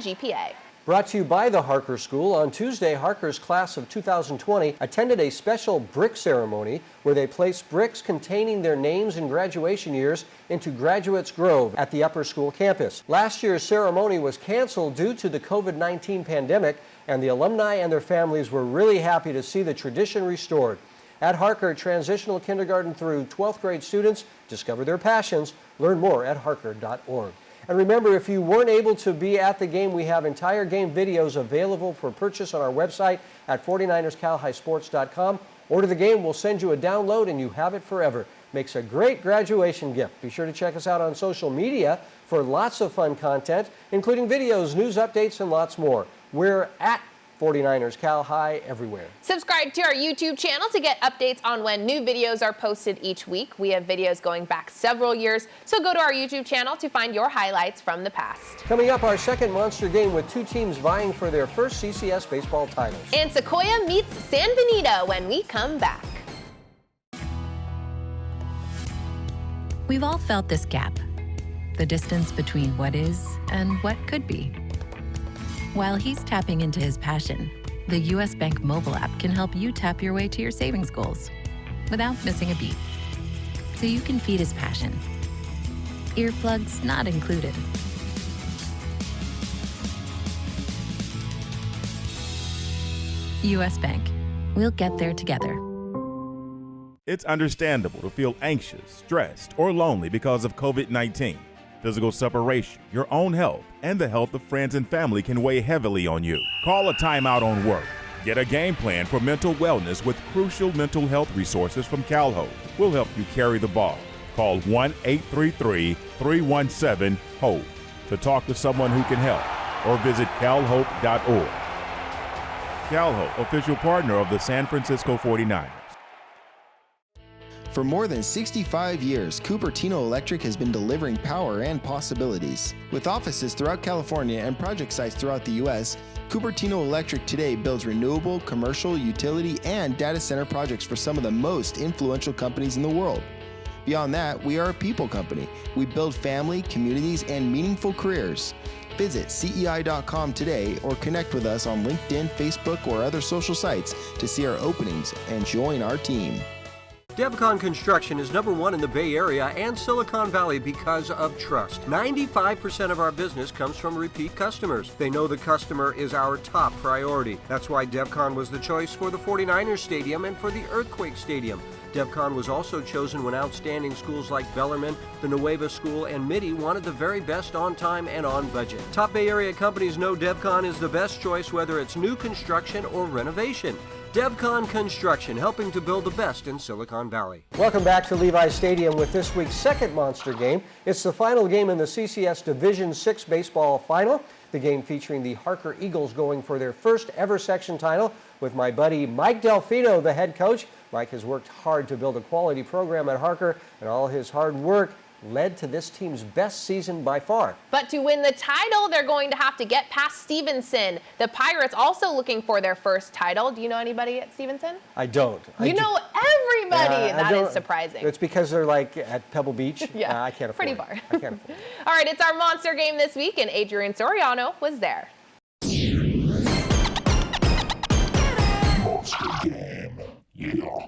GPA.
Brought to you by the Harker School. On Tuesday, Harker's class of 2020 attended a special brick ceremony where they placed bricks containing their names and graduation years into Graduates Grove at the upper school campus. Last year's ceremony was canceled due to the COVID-19 pandemic, and the alumni and their families were really happy to see the tradition restored. At Harker, transitional kindergarten through 12th grade students discover their passions. Learn more at harker.org. And remember, if you weren't able to be at the game, we have entire game videos available for purchase on our website at 49erscalhighsports.com. Order the game, we'll send you a download, and you have it forever. Makes a great graduation gift. Be sure to check us out on social media for lots of fun content, including videos, news updates, and lots more. We're at 49ers Cal High everywhere.
Subscribe to our YouTube channel to get updates on when new videos are posted each week. We have videos going back several years, so go to our YouTube channel to find your highlights from the past.
Coming up, our second monster game with two teams vying for their first CCS baseball titles.
And Sequoia meets San Benito when we come back.
We've all felt this gap, the distance between what is and what could be. While he's tapping into his passion, the U.S. Bank mobile app can help you tap your way to your savings goals without missing a beat, so you can feed his passion. Earplugs not included. U.S. Bank. We'll get there together.
It's understandable to feel anxious, stressed, or lonely because of COVID-19. Physical separation, your own health, and the health of friends and family can weigh heavily on you. Call a timeout on work. Get a game plan for mental wellness with crucial mental health resources from CalHope. We'll help you carry the ball. Call 1-833-317-HOPE to talk to someone who can help, or visit calhope.org. CalHope, official partner of the San Francisco 49ers.
For more than 65 years, Cupertino Electric has been delivering power and possibilities. With offices throughout California and project sites throughout the U.S., Cupertino Electric today builds renewable, commercial, utility, and data center projects for some of the most influential companies in the world. Beyond that, we are a people company. We build family, communities, and meaningful careers. Visit CEI.com today or connect with us on LinkedIn, Facebook, or other social sites to see our openings and join our team.
DevCon Construction is #1 in the Bay Area and Silicon Valley because of trust. 95% of our business comes from repeat customers. They know the customer is our top priority. That's why DevCon was the choice for the 49ers Stadium and for the Earthquake Stadium. DevCon was also chosen when outstanding schools like Bellarmine, the Nueva School, and Mitty wanted the very best on time and on budget. Top Bay Area companies know DevCon is the best choice whether it's new construction or renovation. DevCon Construction, helping to build the best in Silicon Valley. Welcome back to Levi Stadium with this week's second Monster Game. It's the final game in the CCS Division 6 baseball final. The game featuring the Harker Eagles going for their first ever section title with my buddy Mike Delfino, the head coach. Mike has worked hard to build a quality program at Harker, and all his hard work led to this team's best season by far.
But to win the title, they're going to have to get past Stevenson. The Pirates also looking for their first title. Do you know anybody at Stevenson?
I don't.
You know everybody. That is surprising.
It's because they're like at Pebble Beach.
Yeah,
I can't afford
pretty
it.
far.
I can't afford it.
All right, it's our monster game this week, and Adrian Soriano was there.
Monster game. Yeah.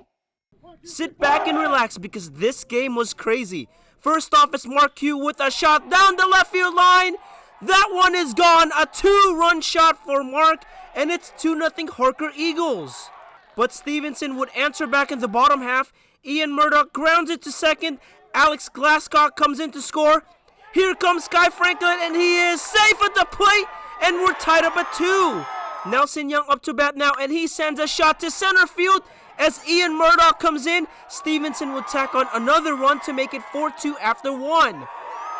Sit back and relax because this game was crazy. First off, it's Mark Q with a shot down the left field line. That one is gone. A 2-run shot for Mark, and it's 2-0 Harker Eagles. But Stevenson would answer back in the bottom half. Ian Murdoch grounds it to second. Alex Glasscock comes in to score. Here comes Sky Franklin, and he is safe at the plate, and we're tied up at 2. Nelson Young up to bat now, and he sends a shot to center field. As Ian Murdoch comes in, Stevenson would tack on another run to make it 4-2 after 1.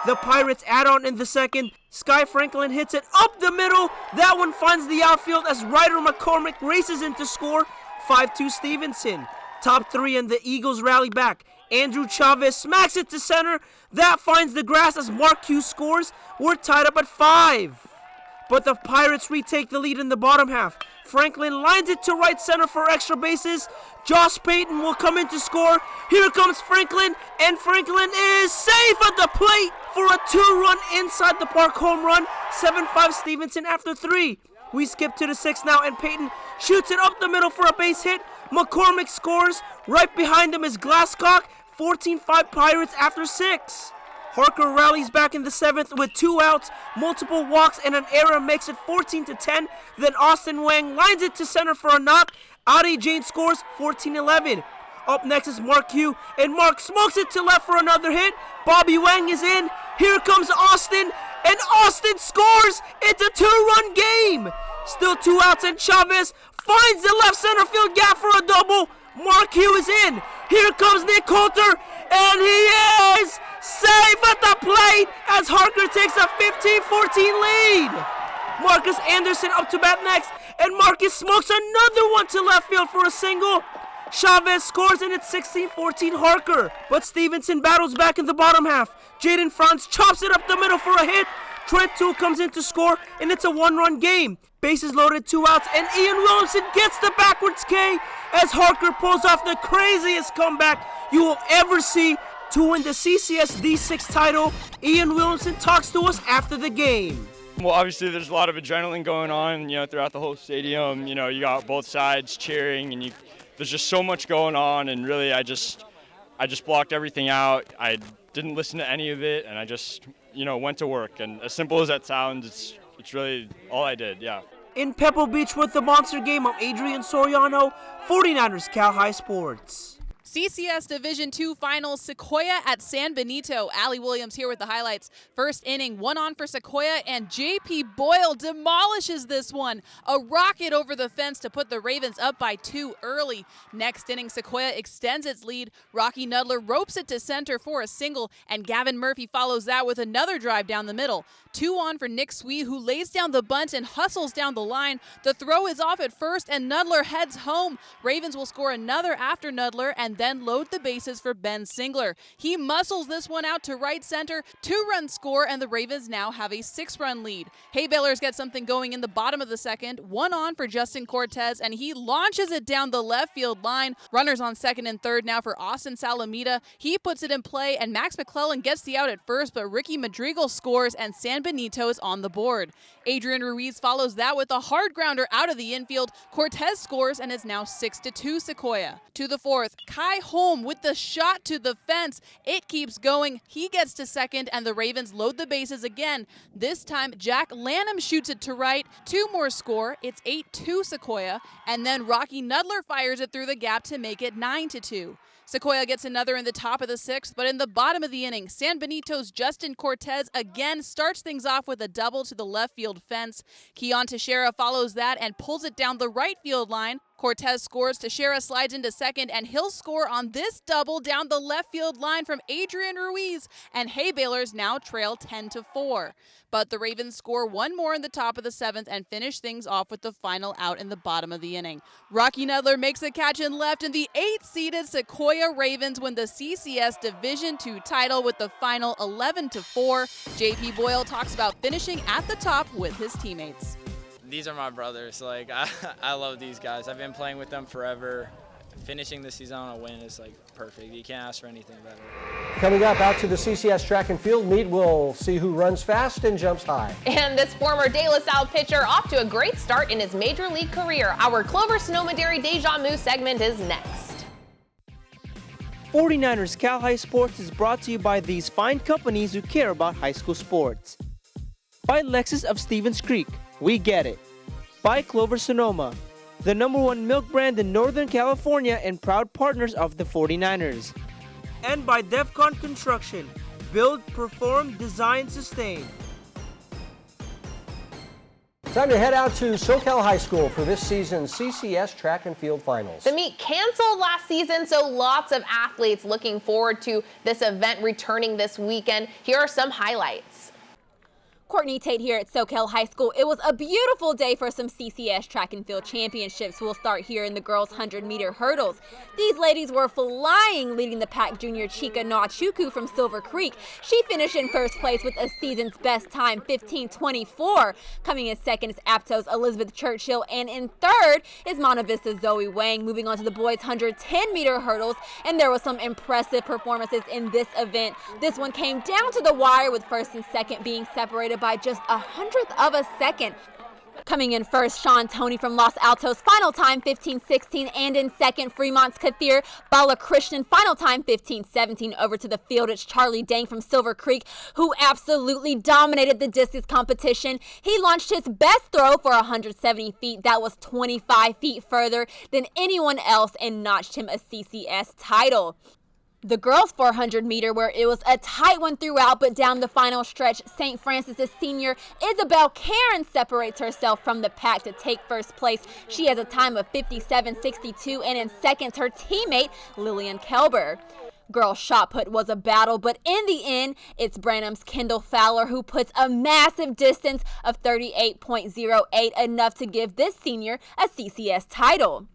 The Pirates add on in the second. Sky Franklin hits it up the middle. That one finds the outfield as Ryder McCormick races in to score. 5-2 Stevenson. Top 3 and the Eagles rally back. Andrew Chavez smacks it to center. That finds the grass as Mark Hughes scores. We're tied up at 5. But the Pirates retake the lead in the bottom half. Franklin lines it to right center for extra bases. Josh Payton will come in to score. Here comes Franklin, and Franklin is safe at the plate for a 2-run inside the park home run. 7-5 Stevenson after 3. We skip to the 6th now, and Payton shoots it up the middle for a base hit. McCormick scores. Right behind him is Glasscock. 14-5 Pirates after 6. Harker rallies back in the 7th with 2 outs, multiple walks, and an error makes it 14-10. Then Austin Wang lines it to center for a knock. Adi Jane scores 14-11. Up next is Mark Hugh, and Mark smokes it to left for another hit. Bobby Wang is in. Here comes Austin, and Austin scores. It's a 2-run game. Still 2 outs, and Chavez finds the left center field gap for a double. Mark Hugh is in. Here comes Nick Coulter, and he is safe at the plate as Harker takes a 15-14 lead. Marcus Anderson up to bat next, and Marcus smokes another one to left field for a single. Chavez scores, and it's 16-14 Harker. But Stevenson battles back in the bottom half. Jaden Franz chops it up the middle for a hit. Trent Toole comes in to score, and it's a 1-run game. Bases loaded, 2 outs, and Ian Williamson gets the backwards K as Harker pulls off the craziest comeback you will ever see to win the CCS D6 title. Ian Williamson talks to us after the game.
Well, obviously there's a lot of adrenaline going on, throughout the whole stadium. You got both sides cheering, and there's just so much going on, and really I just blocked everything out. I didn't listen to any of it, and I just, went to work. And as simple as that sounds, it's really all I did, yeah.
In Pebble Beach with the Monster Game, I'm Adrian Soriano, 49ers Cal High Sports.
CCS Division II Finals, Sequoia at San Benito. Allie Williams here with the highlights. First inning, 1 on for Sequoia, and J.P. Boyle demolishes this one. A rocket over the fence to put the Ravens up by 2 early. Next inning, Sequoia extends its lead. Rocky Nudler ropes it to center for a single, and Gavin Murphy follows that with another drive down the middle. 2 on for Nick Swee, who lays down the bunt and hustles down the line. The throw is off at first, and Nudler heads home. Ravens will score another after Nudler, and and then load the bases for Ben Singler. He muscles this one out to right center, 2-run score, and the Ravens now have a 6-run lead. Hay Bailers get something going in the bottom of the second, 1 on for Justin Cortez, and he launches it down the left field line. Runners on second and third now for Austin Salamita. He puts it in play, and Max McClellan gets the out at first, but Ricky Madrigal scores, and San Benito is on the board. Adrian Ruiz follows that with a hard grounder out of the infield. Cortez scores, and it's now 6-2 Sequoia. To the fourth, Kai Holm with the shot to the fence. It keeps going. He gets to second, and the Ravens load the bases again. This time, Jack Lanham shoots it to right. 2 more score. It's 8-2 Sequoia, and then Rocky Nudler fires it through the gap to make it 9-2. Sequoia gets another in the top of the 6th, but in the bottom of the inning, San Benito's Justin Cortez again starts things off with a double to the left field fence. Keon Teixeira follows that and pulls it down the right field line. Cortez scores, Teixeira slides into second, and he'll score on this double down the left field line from Adrian Ruiz, and Hay Bailers now trail 10-4. But the Ravens score 1 more in the top of the 7th and finish things off with the final out in the bottom of the inning. Rocky Nudler makes a catch in left, and the 8th-seeded Sequoia Ravens win the CCS Division II title with the final 11-4. JP Boyle talks about finishing at the top with his teammates.
These are my brothers. Like I love these guys. I've been playing with them forever. Finishing the season on a win is like perfect. You can't ask for anything better.
Coming up out to the CCS track and field meet, we'll see who runs fast and jumps high.
And this former De La Salle pitcher off to a great start in his major league career. Our Clover Sonoma-Dairy Deja Vu segment is next.
49ers Cal High Sports is brought to you by these fine companies who care about high school sports. By Lexus of Stevens Creek, we get it. By Clover Sonoma, the #1 milk brand in Northern California and proud partners of the 49ers. And by Devcon Construction, build, perform, design, sustain.
Time to head out to SoCal High School for this season's CCS track and field finals.
The meet canceled last season, so lots of athletes looking forward to this event returning this weekend. Here are some highlights.
Courtney Tate here at SoCal High School. It was a beautiful day for some CCS track and field championships. We'll start here in the girls' 100-meter hurdles. These ladies were flying, leading the pack junior Chika Nwachukwu from Silver Creek. She finished in first place with a season's best time, 15:24. Coming in second is Aptos Elizabeth Churchill, and in third is Monta Vista Zoe Wang. Moving on to the boys' 110-meter hurdles, and there was some impressive performances in this event. This one came down to the wire with first and second being separated by just 100th of a second. Coming in first, Sean Toney from Los Altos, final time 15:16, and in second, Fremont's Kathir Balakrishnan, final time 15:17. Over to the field, it's Charlie Dang from Silver Creek, who absolutely dominated the distance competition. He launched his best throw for 170 feet. That was 25 feet further than anyone else and notched him a CCS title. The girls' 400-meter, where it was a tight one throughout, but down the final stretch, St. Francis' senior Isabel Karen separates herself from the pack to take first place. She has a time of 57:62, and in second, her teammate Lillian Kelber. Girls' shot put was a battle, but in the end, it's Branham's Kendall Fowler who puts a massive distance of 38.08, enough to give this senior a CCS title.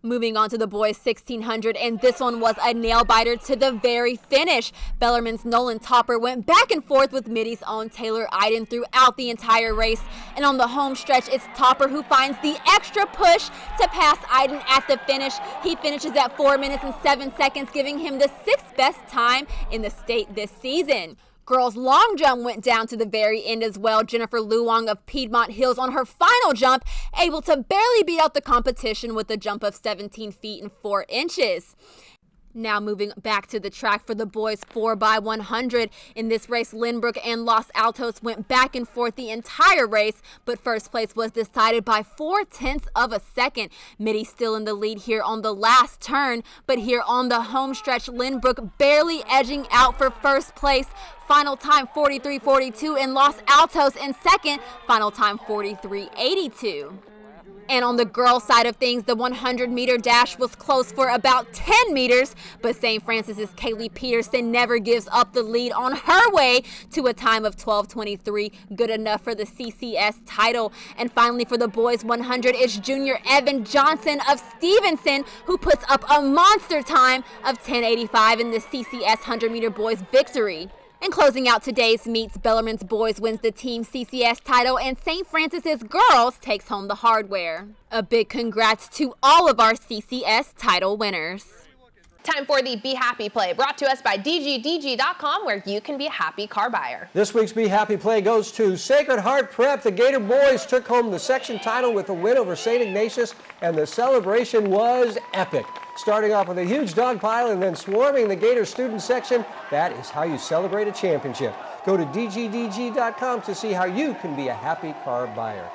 Moving on to the boys' 1600, and this one was a nail-biter to the very finish. Bellarmine's Nolan Topper went back and forth with Mitty's own Taylor Iden throughout the entire race, and on the home stretch, it's Topper who finds the extra push to pass Iden at the finish. He finishes at 4 minutes and 7 seconds, giving him the 6th best time in the state this season. Girls' long jump went down to the very end as well. Jennifer Luong of Piedmont Hills on her final jump, able to barely beat out the competition with a jump of 17 feet and 4 inches. Now moving back to the track for the boys 4x100. In this race, Lynbrook and Los Altos went back and forth the entire race, but first place was decided by 0.4 of a second. Mitty still in the lead here on the last turn, but here on the home stretch, Lynbrook barely edging out for first place. Final time 43:42, and Los Altos in second. Final time 43:82. And on the girls' side of things, the 100-meter dash was close for about 10 meters, but St. Francis's Kaylee Peterson never gives up the lead on her way to a time of 12:23, good enough for the CCS title. And finally, for the boys 100, it's junior Evan Johnson of Stevenson who puts up a monster time of 10:85 in the CCS 100-meter boys victory. And closing out today's meets, Bellarmine's boys wins the team CCS title and St. Francis's girls takes home the hardware. A big congrats to all of our CCS title winners.
Time for the Be Happy Play, brought to us by DGDG.com, where you can be a happy car buyer.
This week's Be Happy Play goes to Sacred Heart Prep. The Gator boys took home the section title with a win over St. Ignatius, and the celebration was epic. Starting off with a huge dog pile and then swarming the Gator student section. That is how you celebrate a championship. Go to DGDG.com to see how you can be a happy car buyer.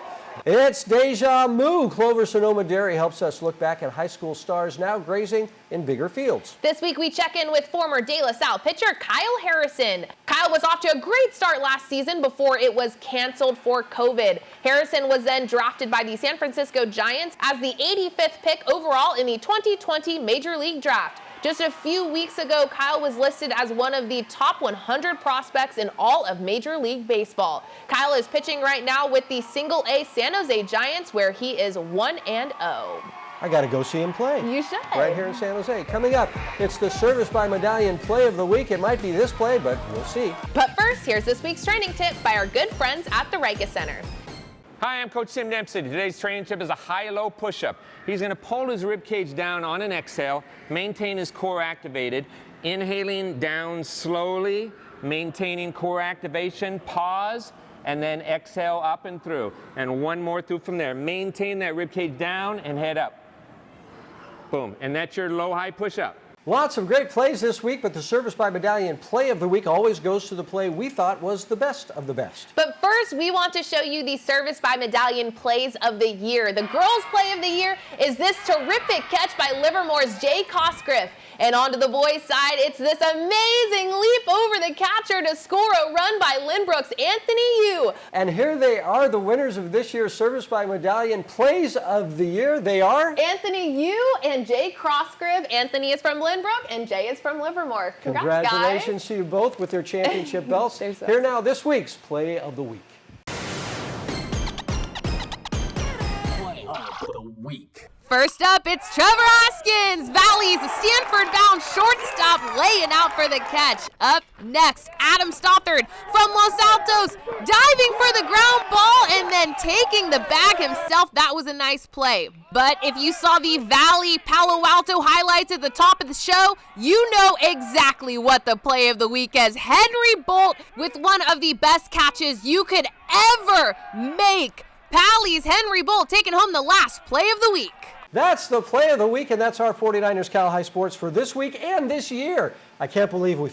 It's Deja Vu. Clover Sonoma Dairy helps us look back at high school stars now grazing in bigger fields.
This week we check in with former De La Salle pitcher Kyle Harrison. Kyle was off to a great start last season before it was canceled for COVID. Harrison was then drafted by the San Francisco Giants as the 85th pick overall in the 2020 Major League Draft. Just a few weeks ago, Kyle was listed as one of the top 100 prospects in all of Major League Baseball. Kyle is pitching right now with the Single-A San Jose Giants, where he is 1-0.
I got to go see him play.
You should.
Right here in San Jose. Coming up, it's the Service by Medallion Play of the Week. It might be this play, but we'll see.
But first, here's this week's training tip by our good friends at the Riker Center.
Hi, I'm Coach Tim Dempsey. Today's training tip is a high-low push-up. He's going to pull his rib cage down on an exhale, maintain his core activated, inhaling down slowly, maintaining core activation, pause, and then exhale up and through. And one more through from there. Maintain that rib cage down and head up. Boom. And that's your low-high push-up.
Lots of great plays this week, but the Service by Medallion Play of the Week always goes to the play we thought was the best of the best.
But first, we want to show you the Service by Medallion Plays of the Year. The girls' play of the year is this terrific catch by Livermore's Jay Cosgriff. And on to the boys' side, it's this amazing leap over the catcher to score a run by Lynbrook's Anthony Yu.
And here they are, the winners of this year's Service by Medallion Plays of the Year. They are
Anthony Yu and Jay Cosgriff. Anthony is from Lynbrook and Jay is from Livermore. Congrats,
Congratulations
guys.
to you both with their championship belts. Here now, this week's Play of the Week.
Play of the Week.
First up, it's Trevor Hoskins. Valley's Stanford-bound shortstop laying out for the catch. Up next, Adam Stothard from Los Altos, diving for the ground ball and then taking the bag himself. That was a nice play. But if you saw the Valley Palo Alto highlights at the top of the show, you know exactly what the play of the week is. Henry Bolt with one of the best catches you could ever make. Pally's Henry Bolt taking home the last play of the week.
That's the Play of the Week, and that's our 49ers Cal High Sports for this week and this year. I can't believe we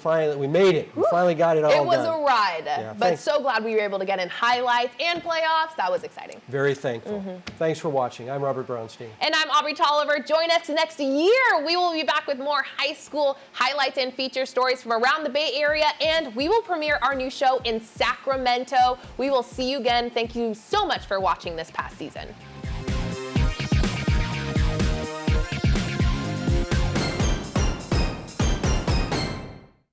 made it. We finally got it all done.
It was a ride, but
thanks.
so glad we were able to get in highlights and playoffs. That was exciting.
Very thankful. Thanks for watching. I'm Robert Brownstein.
And I'm Aubrey Tolliver. Join us next year. We will be back with more high school highlights and feature stories from around the Bay Area, and we will premiere our new show in Sacramento. We will see you again. Thank you so much for watching this past season.